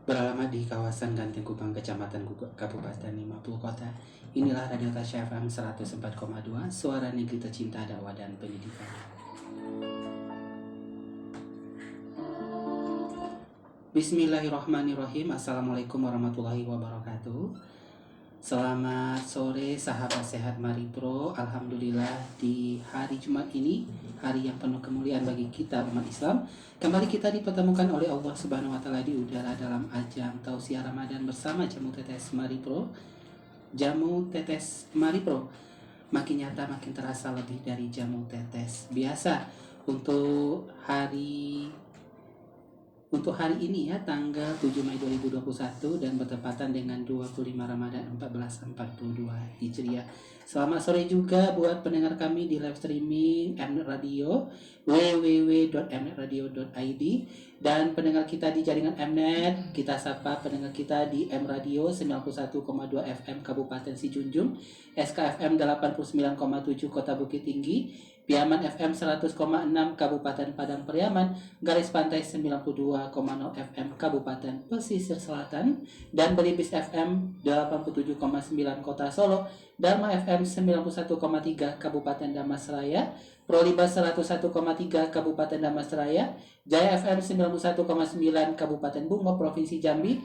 beralamat di kawasan Ganteng Kupang, Kecamatan Kabupaten 50 Kota. Inilah Radio Tasya FM 104,2, suara negeri tercinta dakwah dan pendidikan. Bismillahirrahmanirrahim. Assalamualaikum warahmatullahi wabarakatuh. Selamat sore sahabat sehat Mari Pro. Alhamdulillah di hari Jumat ini, hari yang penuh kemuliaan bagi kita umat Islam, kembali kita dipertemukan oleh Allah Subhanahu wa taala di udara dalam ajang tausiah Ramadan bersama Jamu Tetes Mari Pro. Jamu Tetes Mari Pro makin nyata makin terasa lebih dari jamu tetes biasa. Untuk hari ini ya, tanggal 7 Mei 2021 dan bertepatan dengan 25 Ramadan 1442 Hijriah. Selamat sore juga buat pendengar kami di live streaming Mnet Radio www.mnetradio.id dan pendengar kita di jaringan Mnet. Kita sapa pendengar kita di M Radio 91,2 FM Kabupaten Sijunjung, SKFM 89,7 Kota Bukit Tinggi, Piaman FM 100,6 Kabupaten Padang Pariaman, Garis Pantai 92,0 FM Kabupaten Pesisir Selatan, dan Belibis FM 87,9 Kota Solo, Dharma FM 91,3 Kabupaten Damastraya, Prolibas 101,3 Kabupaten Damastraya, Jaya FM 91,9 Kabupaten Bungo Provinsi Jambi,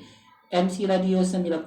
MC Radio 90,8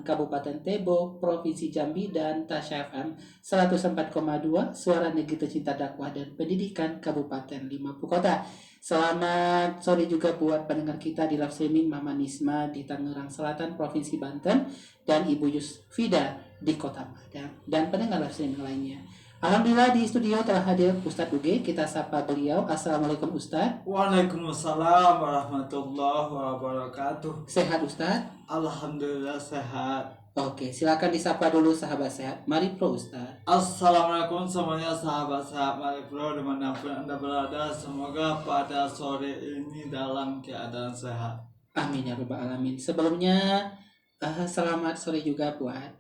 Kabupaten Tebo Provinsi Jambi, dan Tasya FM 104,2 suara negeri tercinta dakwah dan pendidikan Kabupaten 50 Kota. Selamat sore juga buat pendengar kita di live streaming Mama Nisma di Tangerang Selatan Provinsi Banten dan Ibu Yusfida di Kota Padang, dan pendengar live streaming lainnya. Alhamdulillah di studio telah hadir Ustadz Uge. Kita sapa beliau. Assalamualaikum Ustadz. Waalaikumsalam warahmatullahi wabarakatuh. Sehat Ustadz? Alhamdulillah sehat. Oke, silakan disapa dulu sahabat sehat Mari Pro Ustadz. Assalamualaikum semuanya sahabat sehat Mari Pro dimanapun Anda berada. Semoga pada sore ini dalam keadaan sehat. Amin ya rabbal alamin. Sebelumnya selamat sore juga buat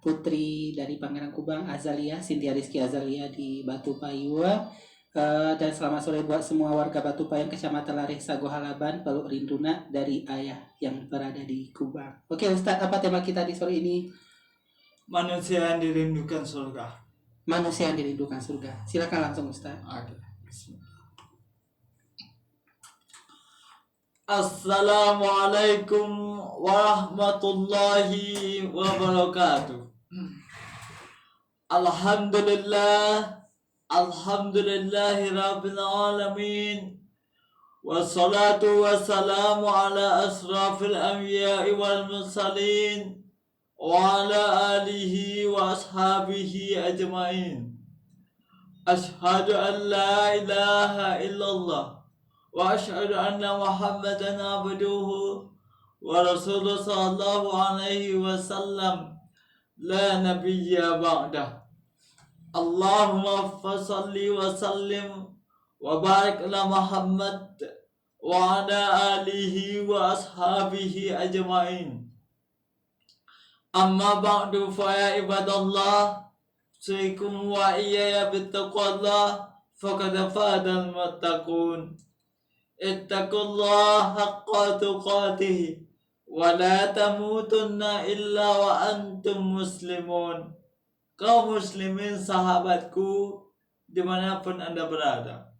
Putri dari Pangeran Kubang, Azalia, Cynthia Rizky Azalia di Batu Payua. Dan selamat sore buat semua warga Batu Payung, Kecamatan Lareh, Sago Halaban, Peluk Rinduna dari ayah yang berada di Kubang. Oke Ustadz, apa tema kita di sore ini? Manusia yang dirindukan surga. Manusia yang dirindukan surga. Silakan langsung Ustadz. Oke. Assalamualaikum warahmatullahi wabarakatuh. Alhamdulillahi rabbil alamin. Wassalatu wassalamu ala asrafil anbiya'i wal mursalin wa ala alihi wa ashabihi ajma'in. Ashhadu an la ilaha illallah wa ashhadu anna Muhammadan abduhu wa rasuluhu sallallahu alaihi wasallam la nabiyya ba'dah. Allahumma fasalli wa sallim wa barik ala Muhammad wa ala alihi wa ashabihi ajma'in. Amma ba'du fa ya ibadallah, usikum wa iyaya bittaqwallah faqad fadal muttaqun. Ittaqullah haqqa tuqatih wa la tamutunna illa wa antum muslimun. Kaum muslimin sahabatku dimanapun Anda berada,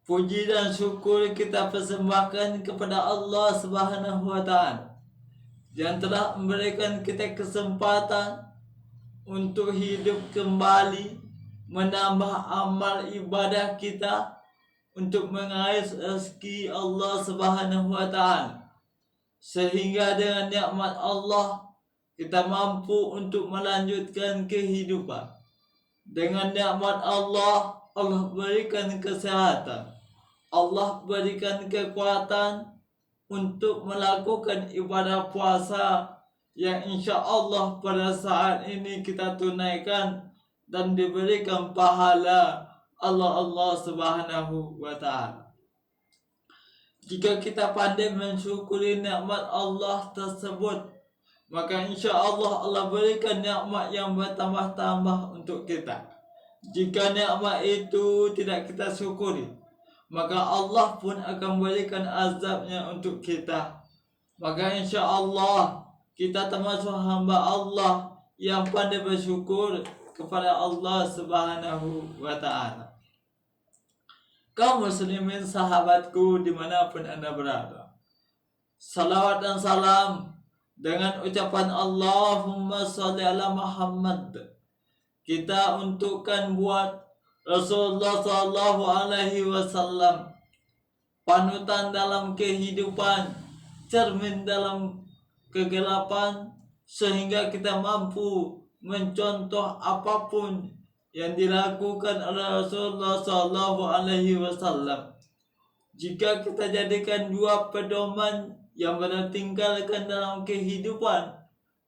puji dan syukur kita persembahkan kepada Allah Subhanahu wa ta'ala yang telah memberikan kita kesempatan untuk hidup kembali, menambah amal ibadah kita, untuk mengais rezeki Allah Subhanahu wa ta'ala, sehingga dengan nikmat Allah kita mampu untuk melanjutkan kehidupan. Dengan nikmat Allah, Allah berikan kesehatan, Allah berikan kekuatan untuk melakukan ibadah puasa yang insya Allah pada saat ini kita tunaikan dan diberikan pahala Allah Subhanahu wa ta'ala. Jika kita pandai mensyukuri nikmat Allah tersebut, maka insya Allah Allah berikan nikmat yang bertambah-tambah untuk kita. Jika nikmat itu tidak kita syukuri, maka Allah pun akan berikan azabnya untuk kita. Maka insya Allah kita termasuk hamba Allah yang pandai bersyukur kepada Allah Subhanahu wa Ta'ala. Kaum muslimin sahabatku dimanapun anda berada, salawat dan salam dengan ucapan Allahumma sholli ala Muhammad kita untukkan buat Rasulullah Sallallahu Alaihi Wasallam, panutan dalam kehidupan, cermin dalam kegelapan, sehingga kita mampu mencontoh apapun yang dilakukan oleh Rasulullah Sallallahu Alaihi Wasallam. Jika kita jadikan dua pedoman yang bertinggalkan dalam kehidupan,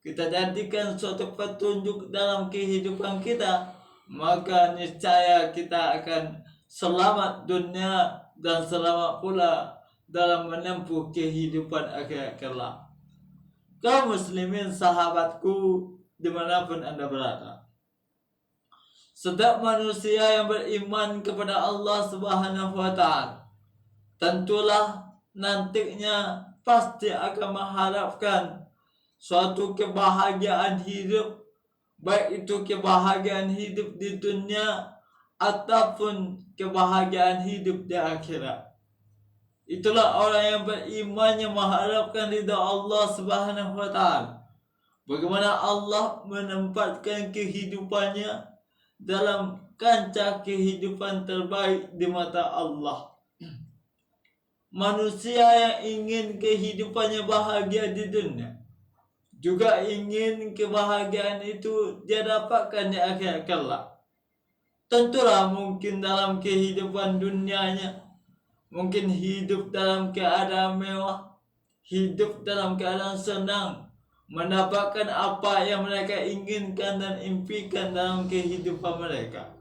kita jadikan suatu petunjuk dalam kehidupan kita, maka niscaya kita akan selamat dunia dan selamat pula dalam menempuh kehidupan akhirat kelak. Kaum muslimin sahabatku dimanapun anda berada, setiap manusia yang beriman kepada Allah Subhanahu wa Ta'ala tentulah nantinya pasti akan mengharapkan suatu kebahagiaan hidup, baik itu kebahagiaan hidup di dunia ataupun kebahagiaan hidup di akhirat. Itulah orang yang beriman yang mengharapkan ridha Allah Subhanahu wa Ta'ala. Bagaimana Allah menempatkan kehidupannya dalam kancah kehidupan terbaik di mata Allah. Manusia yang ingin kehidupannya bahagia di dunia juga ingin kebahagiaan itu dia dapatkan di akhirat kelak. Tentulah mungkin dalam kehidupan dunianya, mungkin hidup dalam keadaan mewah, hidup dalam keadaan senang, mendapatkan apa yang mereka inginkan dan impikan dalam kehidupan mereka.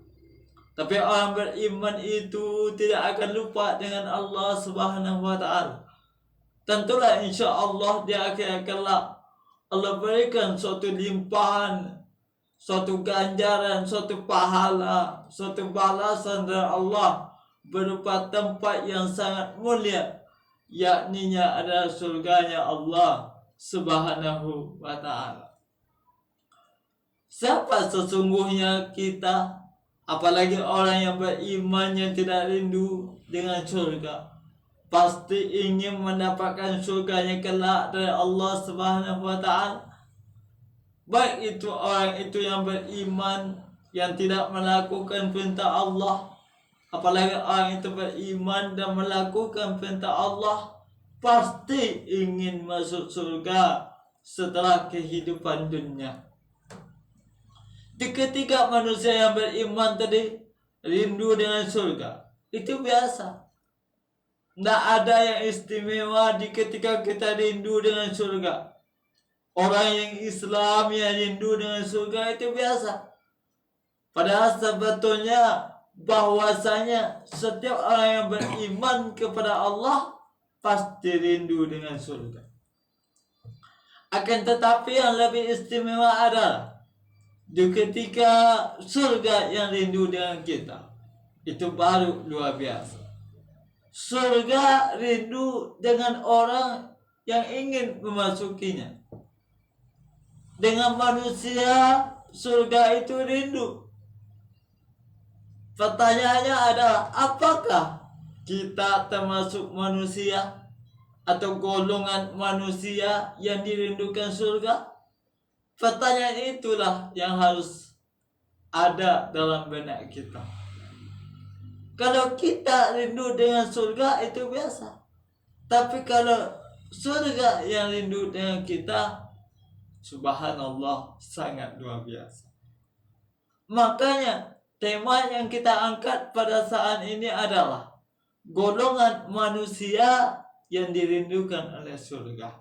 Tapi orang beriman itu tidak akan lupa dengan Allah Subhanahu wa Ta'ala. Tentulah insya Allah di akhirat kelak Allah berikan suatu limpahan, suatu ganjaran, suatu pahala, suatu balasan dari Allah berupa tempat yang sangat mulia, yakninya adalah surganya Allah Subhanahu wa Ta'ala. Siapa sesungguhnya kita, apalagi orang yang beriman yang tidak rindu dengan surga, pasti ingin mendapatkan surganya kelak dari Allah Subhanahu wa Ta'ala. Baik itu orang itu yang beriman yang tidak melakukan perintah Allah, apalagi orang itu beriman dan melakukan perintah Allah, pasti ingin masuk surga setelah kehidupan dunia. Di ketiga manusia yang beriman tadi rindu dengan surga, itu biasa. Tidak ada yang istimewa di ketika kita rindu dengan surga. Orang yang Islam yang rindu dengan surga itu biasa. Padahal sebetulnya bahwasanya setiap orang yang beriman kepada Allah pasti rindu dengan surga. Akan tetapi yang lebih istimewa adalah di ketika surga yang rindu dengan kita, itu baru luar biasa. Surga rindu dengan orang yang ingin memasukinya. Dengan manusia surga itu rindu. Pertanyaannya adalah, apakah kita termasuk manusia atau golongan manusia yang dirindukan surga? Pertanyaan itulah yang harus ada dalam benak kita. Kalau kita rindu dengan surga itu biasa. Tapi kalau surga yang rindu dengan kita, subhanallah, sangat luar biasa. Makanya tema yang kita angkat pada saat ini adalah golongan manusia yang dirindukan oleh surga.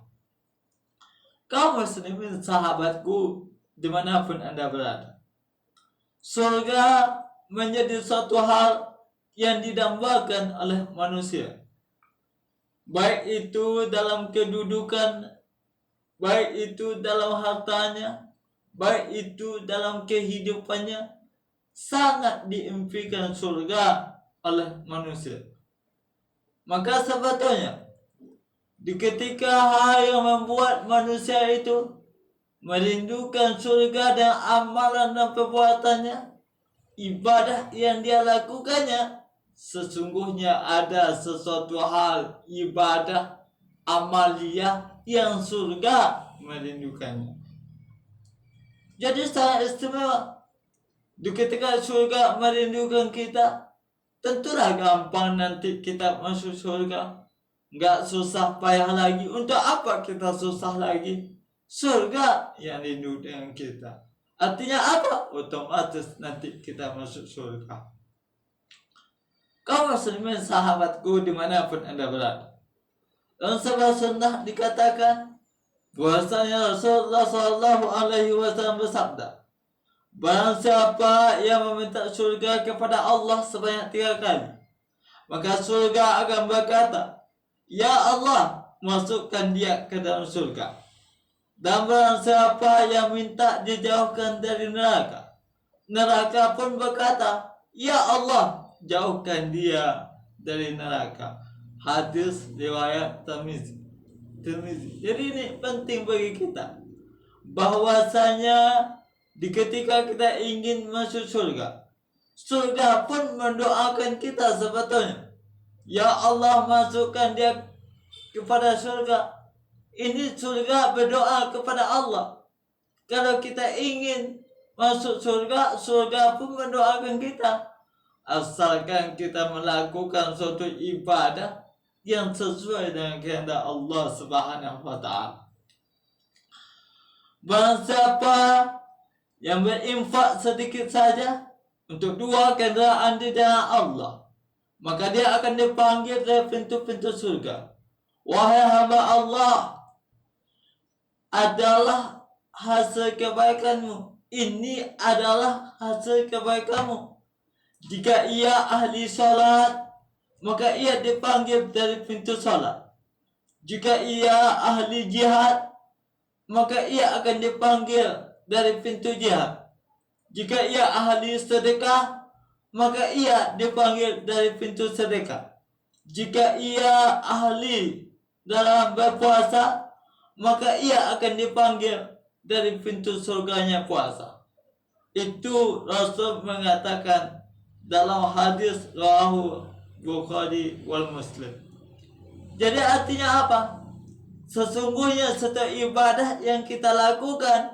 Kaum muslimin sahabatku dimanapun anda berada, surga menjadi suatu hal yang didambakan oleh manusia, baik itu dalam kedudukan, baik itu dalam hartanya, baik itu dalam kehidupannya. Sangat diimpikan surga oleh manusia. Maka sebetulnya di ketika hal yang membuat manusia itu merindukan surga dan amalan dan perbuatannya, ibadah yang dia lakukannya, sesungguhnya ada sesuatu hal ibadah amaliyah yang surga merindukannya. Jadi sangat istimewa. Di ketika surga merindukan kita, tentulah gampang nanti kita masuk surga. Nggak susah payah lagi. Untuk apa kita susah lagi? Surga yang rindu dengan kita. Artinya apa? Otomatis nanti kita masuk surga. Kaum muslimin sahabatku dimanapun Anda berada. Dalam sebuah sunnah dikatakan bahwasanya Rasulullah SAW bersabda, barang siapa yang meminta surga kepada Allah sebanyak 3 kali, maka surga akan berkata, ya Allah, masukkan dia ke dalam surga. Dan barang siapa yang minta dijauhkan dari neraka, neraka pun berkata, ya Allah, jauhkan dia dari neraka. Hadis riwayat Tirmizi. Jadi ini penting bagi kita, bahwasanya di ketika kita ingin masuk surga, surga pun mendoakan kita sebetulnya. Ya Allah, masukkan dia kepada surga. Ini surga berdoa kepada Allah. Kalau kita ingin masuk surga, surga pun mendoakan kita. Asalkan kita melakukan suatu ibadah yang sesuai dengan kehendak Allah Subhanahu wa Ta'ala. Barang siapa yang berinfak sedikit saja untuk 2 kenderaan di jalan Allah, maka dia akan dipanggil dari pintu-pintu surga. Wahai hamba Allah, adalah hasil kebaikanmu. Ini adalah hasil kebaikanmu. Jika ia ahli salat, maka ia dipanggil dari pintu salat. Jika ia ahli jihad, maka ia akan dipanggil dari pintu jihad. Jika ia ahli sedekah, maka ia dipanggil dari pintu sedekah. Jika ia ahli dalam berpuasa, maka ia akan dipanggil dari pintu surganya puasa. Itu Rasul mengatakan dalam hadis rawahu Bukhari wal Muslim. Jadi artinya apa? Sesungguhnya setiap ibadah yang kita lakukan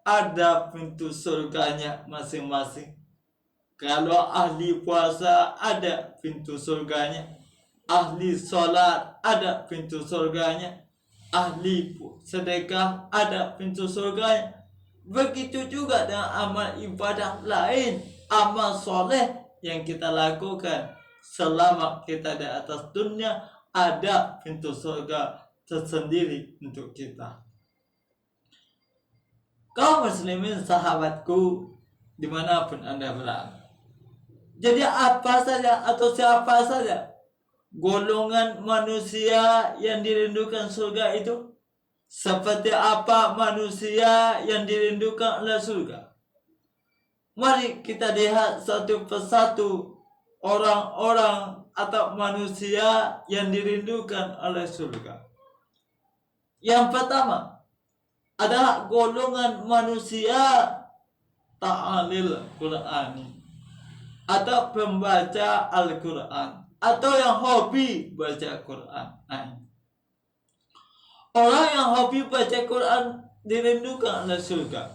ada pintu surganya masing-masing. Kalau ahli puasa ada pintu surganya, ahli sholat ada pintu surganya, ahli sedekah ada pintu surganya. Begitu juga dengan amal ibadah lain, amal soleh yang kita lakukan selama kita di atas dunia, ada pintu surga tersendiri untuk kita. Kaum muslimin sahabatku dimanapun Anda berada. Jadi apa saja atau siapa saja golongan manusia yang dirindukan surga itu, seperti apa manusia yang dirindukan oleh surga. Mari kita lihat satu persatu orang-orang atau manusia yang dirindukan oleh surga. Yang pertama adalah golongan manusia ta'alil Qur'ani, atau pembaca Al-Quran, atau yang hobi baca Quran. Orang yang hobi baca Quran dirindukan oleh surga.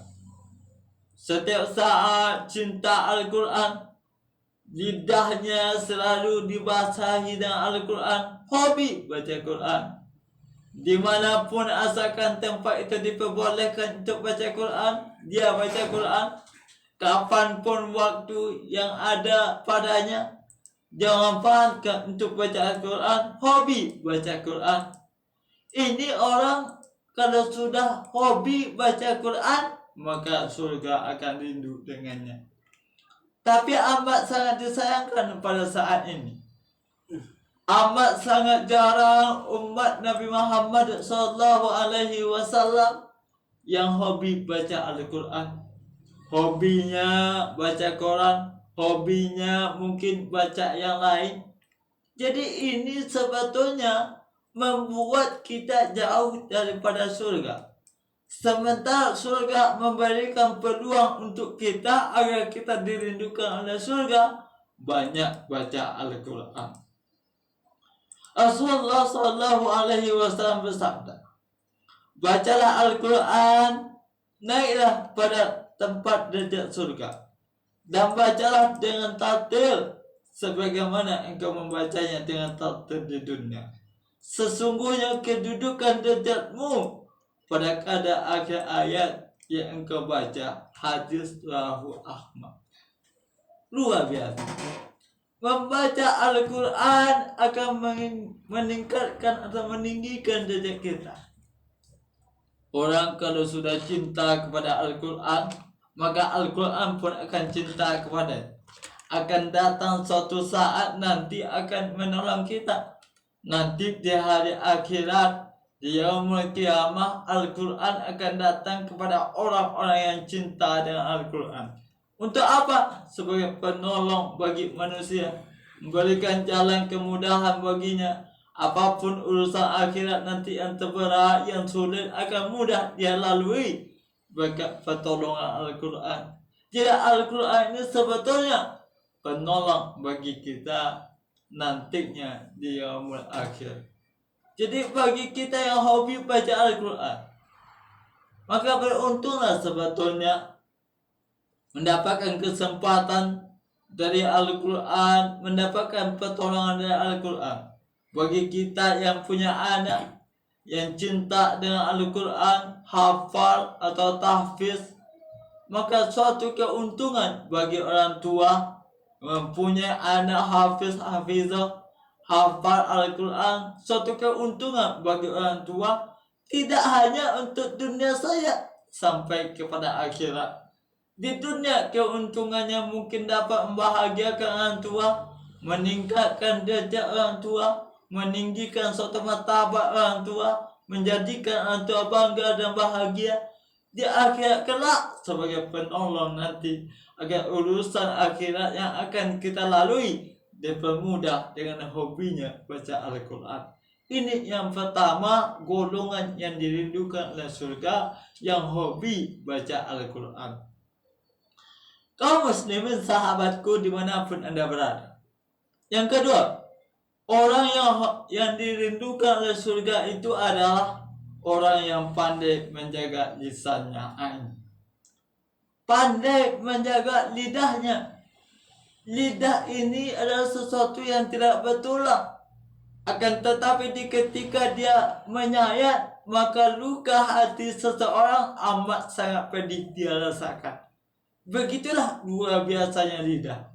Setiap saat cinta Al-Quran, lidahnya selalu dibasahi dengan Al-Quran, hobi baca Quran. Dimanapun asalkan tempat itu diperbolehkan untuk baca Quran, dia baca Quran. Kapanpun waktu yang ada padanya, dia manfaatkan untuk baca Al-Quran, hobi baca Quran. Ini orang kalau sudah hobi baca Quran, maka surga akan rindu dengannya. Tapi amat sangat disayangkan pada saat ini, amat sangat jarang umat Nabi Muhammad SAW yang hobi baca Al-Quran. Hobinya baca Quran, hobinya mungkin baca yang lain. Jadi ini sebetulnya membuat kita jauh daripada surga. Sementara surga memberikan peluang untuk kita agar kita dirindukan oleh surga, banyak baca Al-Quran. Rasulullah Shallallahu Alaihi Wasallam bersabda, bacalah Al-Quran, naiklah pada tempat derajat surga, dan bacalah dengan tartil sebagaimana engkau membacanya dengan tartil di dunia. Sesungguhnya kedudukan derajatmu pada kada akhir ayat yang engkau baca. Hadis rawahu Ahmad. Luar biasa. Membaca Al-Quran akan meningkatkan atau meninggikan derajat kita. Orang kalau sudah cinta kepada Al-Quran, maka Al-Quran pun akan cinta kepada. Akan datang suatu saat nanti akan menolong kita. Nanti di hari akhirat, di yaumul qiyamah, Al-Quran akan datang kepada orang-orang yang cinta dengan Al-Quran. Untuk apa? Sebagai penolong bagi manusia, memberikan jalan kemudahan baginya. Apapun urusan akhirat nanti yang terberat, yang sulit, akan mudah dia lalui berkat pertolongan Al-Quran. Jadi Al-Quran ini sebetulnya penolong bagi kita nantinya di yaumul akhir. Jadi bagi kita yang hobi baca Al-Quran, maka beruntunglah sebetulnya mendapatkan kesempatan dari Al-Quran, mendapatkan pertolongan dari Al-Quran. Bagi kita yang punya anak yang cinta dengan Al-Quran, hafal atau tahfiz, maka suatu keuntungan bagi orang tua mempunyai anak hafizah, hafal Al-Quran. Suatu keuntungan bagi orang tua, tidak hanya untuk dunia saya, sampai kepada akhirat. Di dunia keuntungannya mungkin dapat membahagiakan orang tua, meningkatkan derajat orang tua, meninggikan suatu martabat orang tua, menjadikan orang tua bangga dan bahagia. Di akhirat kelak sebagai penolong nanti agar urusan akhirat yang akan kita lalui dipermudah dengan hobinya baca Al-Quran. Ini yang pertama, golongan yang dirindukan oleh surga, yang hobi baca Al-Quran. Kaum muslimin sahabatku dimanapun anda berada. Yang kedua, orang yang dirindukan oleh surga itu adalah orang yang pandai menjaga lisannya. Pandai menjaga lidahnya. Lidah ini adalah sesuatu yang tidak bertulang. Akan tetapi ketika dia menyayat, maka luka hati seseorang amat sangat pedih dia rasakan. Begitulah luar biasanya lidah.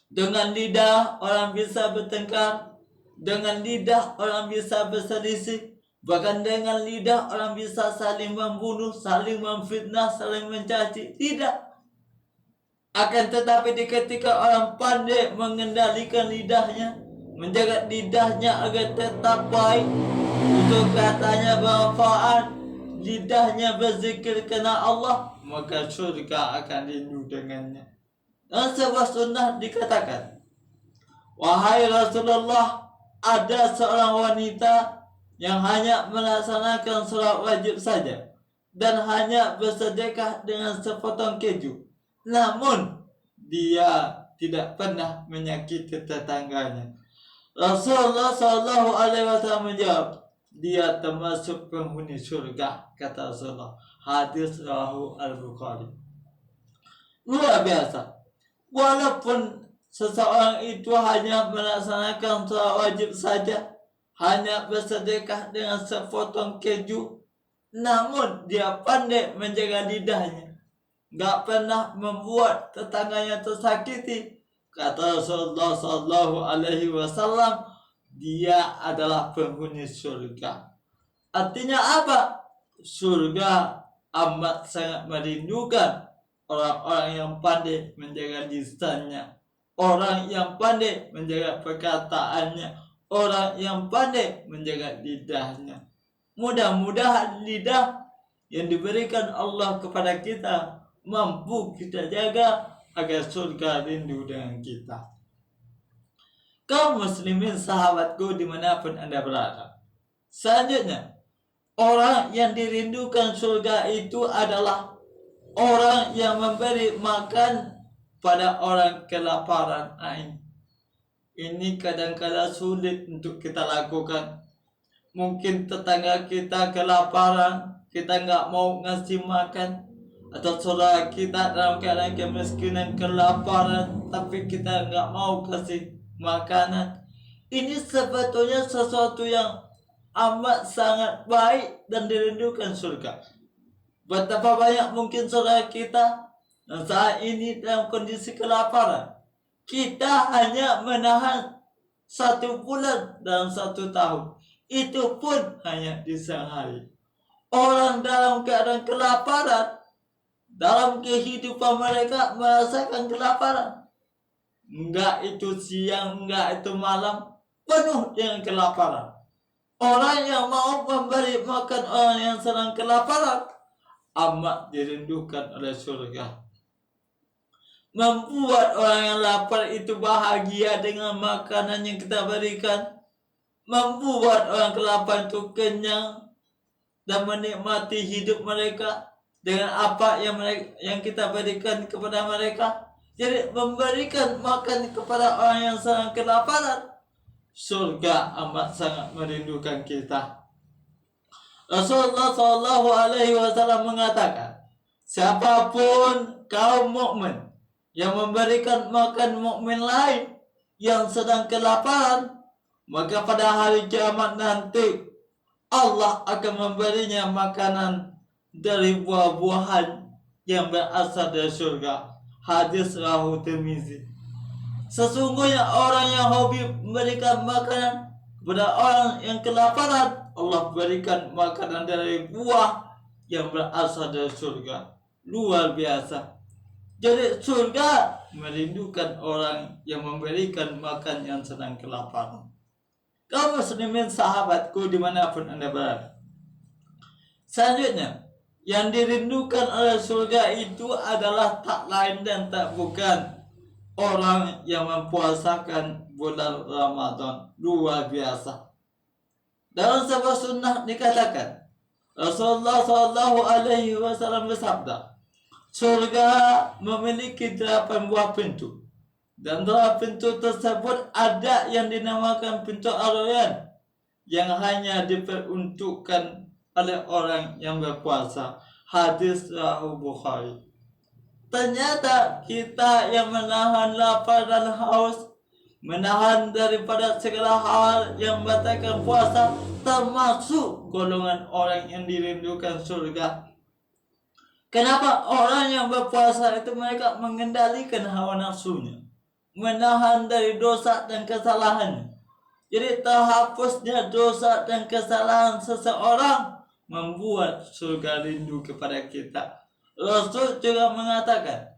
Dengan lidah orang bisa bertengkar, dengan lidah orang bisa berselisih, bahkan dengan lidah orang bisa saling membunuh, saling memfitnah, saling mencaci. Tidak. Akan tetapi ketika orang pandai mengendalikan lidahnya, menjaga lidahnya agar tetap baik, untuk katanya bermanfaat, lidahnya berzikir karena Allah, maka surga akan rindu dengannya. Dan sebuah sunnah dikatakan, wahai Rasulullah, ada seorang wanita yang hanya melaksanakan sholat wajib saja dan hanya bersedekah dengan sepotong keju, namun dia tidak pernah menyakiti tetangganya. Rasulullah Shallallahu Alaihi Wasallam menjawab, dia termasuk penghuni surga, kata Rasulullah. Hadis rawahu Al-Bukhari. Luar biasa. Walaupun seseorang itu hanya melaksanakan sholat wajib saja, hanya bersedekah dengan sepotong keju, namun dia pandai menjaga lidahnya, gak pernah membuat tetangganya tersakiti, kata Rasulullah Sallallahu Alaihi Wasallam, dia adalah penghuni surga. Artinya apa? Surga amat sangat merindukan orang-orang yang pandai menjaga lisannya, orang yang pandai menjaga perkataannya, orang yang pandai menjaga lidahnya. Mudah-mudahan lidah yang diberikan Allah kepada kita mampu kita jaga agar surga rindu dengan kita. Kaum muslimin sahabatku dimanapun Anda berada. Selanjutnya, orang yang dirindukan surga itu adalah orang yang memberi makan pada orang kelaparan. Ini kadang-kadang sulit untuk kita lakukan. Mungkin tetangga kita kelaparan, kita nggak mau ngasih makan. Atau saudara kita dalam keadaan kemiskinan, kelaparan, tapi kita nggak mau kasih makanan. Ini sebetulnya sesuatu yang amat sangat baik dan dirindukan surga. Betapa banyak mungkin saudara kita saat ini dalam kondisi kelaparan. Kita hanya menahan 1 bulan dalam 1 tahun. Itu pun hanya di siang hari. Orang dalam keadaan kelaparan, dalam kehidupan mereka merasakan kelaparan. Enggak itu siang, enggak itu malam, penuh dengan kelaparan. Orang yang mau memberi makan orang yang sedang kelaparan amat dirindukan oleh surga. Membuat orang yang lapar itu bahagia dengan makanan yang kita berikan. Membuat orang kelaparan itu kenyang dan menikmati hidup mereka dengan apa yang kita berikan kepada mereka. Jadi memberikan makan kepada orang yang sedang kelaparan, surga amat sangat merindukan kita. Rasulullah SAW mengatakan, siapapun kaum mukmin yang memberikan makan mukmin lain yang sedang kelaparan, maka pada hari kiamat nanti Allah akan memberinya makanan dari buah-buahan yang berasal dari surga. Hadis riwayat Tirmizi. Sesungguhnya orang yang hobi memberikan makanan kepada orang yang kelaparan, Allah berikan makanan dari buah yang berasal dari surga. Luar biasa. Jadi surga merindukan orang yang memberikan makan yang sedang kelaparan. Kaum muslimin sahabatku dimanapun Anda berada. Selanjutnya, yang dirindukan oleh surga itu adalah tak lain dan tak bukan orang yang mempuasakan bulan Ramadan. Luar biasa. Dalam sebuah sunnah dikatakan, Rasulullah SAW bersabda, surga memiliki 8 buah pintu. Dan dalam pintu tersebut ada yang dinamakan pintu Ar-Rayyan, yang hanya diperuntukkan oleh orang yang berpuasa. Hadis riwayat Bukhari. Ternyata kita yang menahan lapar dan haus, menahan daripada segala hal yang membatalkan puasa, termasuk golongan orang yang dirindukan surga. Kenapa? Orang yang berpuasa itu mereka mengendalikan hawa nafsunya, menahan dari dosa dan kesalahannya. Jadi terhapusnya dosa dan kesalahan seseorang membuat surga rindu kepada kita. Rasul juga mengatakan,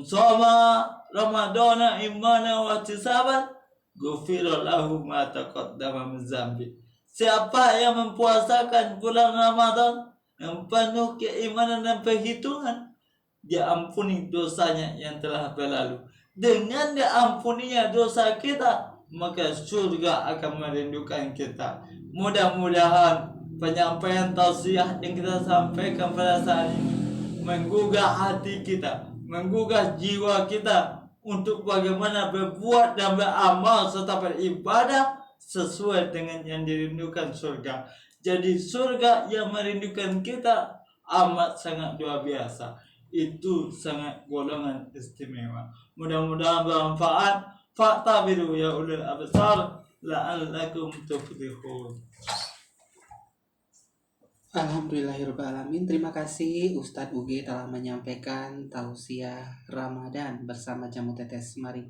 "Shoma Ramadana imana wa ihtisaban, ghufira lahu ma taqaddama min dzambi." Siapa yang mempuasakan bulan Ramadan yang penuh keimanan dan perhitungan, diampuni dosanya yang telah berlalu. Dengan diampuninya dosa kita, maka surga akan merindukan kita. Mudah-mudahan penyampaian tausiah yang kita sampaikan pada saat ini menggugah hati kita, menggugah jiwa kita untuk bagaimana berbuat dan beramal serta beribadah sesuai dengan yang dirindukan surga. Jadi surga yang merindukan kita amat sangat luar biasa. Itu sangat golongan istimewa. Mudah-mudahan bermanfaat. Fa'tabiru ya ulil absar la'allakum tuflihun. Alhamdulillahirrahmanirrahim. Terima kasih Ustadz Uge telah menyampaikan tausiah Ramadan bersama Jamu Tetes Mari